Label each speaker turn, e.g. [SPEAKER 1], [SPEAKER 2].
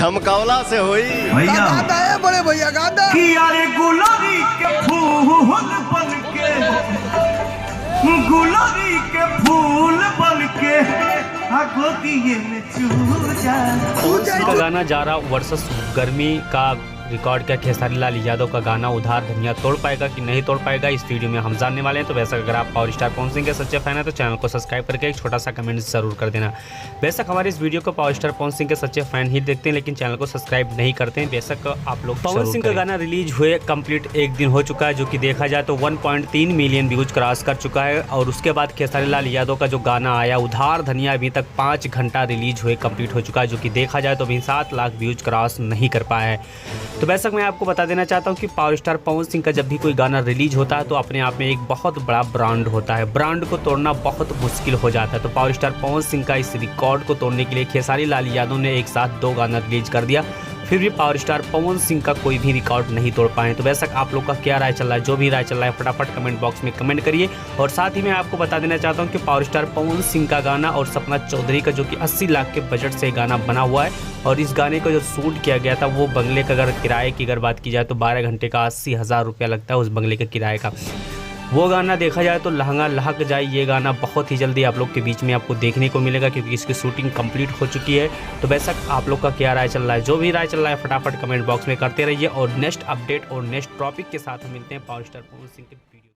[SPEAKER 1] झमकावला से हुई
[SPEAKER 2] भैया
[SPEAKER 3] गाता है बड़े भैया गाता है।
[SPEAKER 2] कि यारे गुलाबी के फूल बन के, गुलाबी के फूल बन के गोदिए में चूजा।
[SPEAKER 4] का गाना जारा वर्सेस गर्मी का रिकॉर्ड क्या खेसारी लाल यादव का गाना उधार धनिया तोड़ पाएगा कि नहीं तोड़ पाएगा, इस वीडियो में हम जानने वाले हैं। तो वैसे अगर आप पावर स्टार पवन सिंह के सच्चे फैन हैं तो चैनल को सब्सक्राइब करके एक छोटा सा कमेंट जरूर कर देना। बेशक हमारे इस वीडियो को पावर स्टार पवन सिंह के सच्चे फैन ही देखते हैं, लेकिन चैनल को सब्सक्राइब नहीं करते हैं। बेशक आप लोग पवन सिंह का गाना रिलीज हुए कंप्लीट एक दिन हो चुका है, जो कि देखा जाए तो 1.3 मिलियन व्यूज क्रॉस कर चुका है। और उसके बाद खेसारी लाल यादव का जो गाना आया उधार धनिया अभी तक 5 घंटा रिलीज हुए कंप्लीट हो चुका है, जो कि देखा जाए तो अभी 7 लाख व्यूज क्रॉस नहीं कर पाया है। तो बेशक मैं आपको बता देना चाहता हूं कि पावर स्टार पवन सिंह का जब भी कोई गाना रिलीज होता है तो अपने आप में एक बहुत बड़ा ब्रांड होता है, ब्रांड को तोड़ना बहुत मुश्किल हो जाता है। तो पावर स्टार पवन सिंह का इस रिकॉर्ड को तोड़ने के लिए खेसारी लाल यादव ने एक साथ 2 गाना रिलीज कर दिया, फिर भी पावर स्टार पवन सिंह का कोई भी रिकॉर्ड नहीं तोड़ पाए। तो बेशक आप लोग का क्या राय चल रहा है, जो भी राय चल रहा है फटाफट कमेंट बॉक्स में कमेंट करिए। और साथ ही मैं आपको बता देना चाहता हूं कि पावर स्टार पवन सिंह का गाना और सपना चौधरी का जो कि 80 लाख के बजट से गाना बना हुआ है, और इस गाने को जो शूट किया गया था वो बंगले का अगर किराए की अगर बात की जाए तो 12 घंटे का 80,000 रुपया लगता है उस बंगले के किराए का। वो गाना देखा जाए तो लहंगा लहक जाए, ये गाना बहुत ही जल्दी आप लोग के बीच में आपको देखने को मिलेगा, क्योंकि इसकी शूटिंग कंप्लीट हो चुकी है। तो बेशक आप लोग का क्या राय चल रहा है, जो भी राय चल रहा है फटाफट कमेंट बॉक्स में करते रहिए। और नेक्स्ट अपडेट और नेक्स्ट टॉपिक के साथ हम मिलते हैं पावर स्टार पवन सिंह के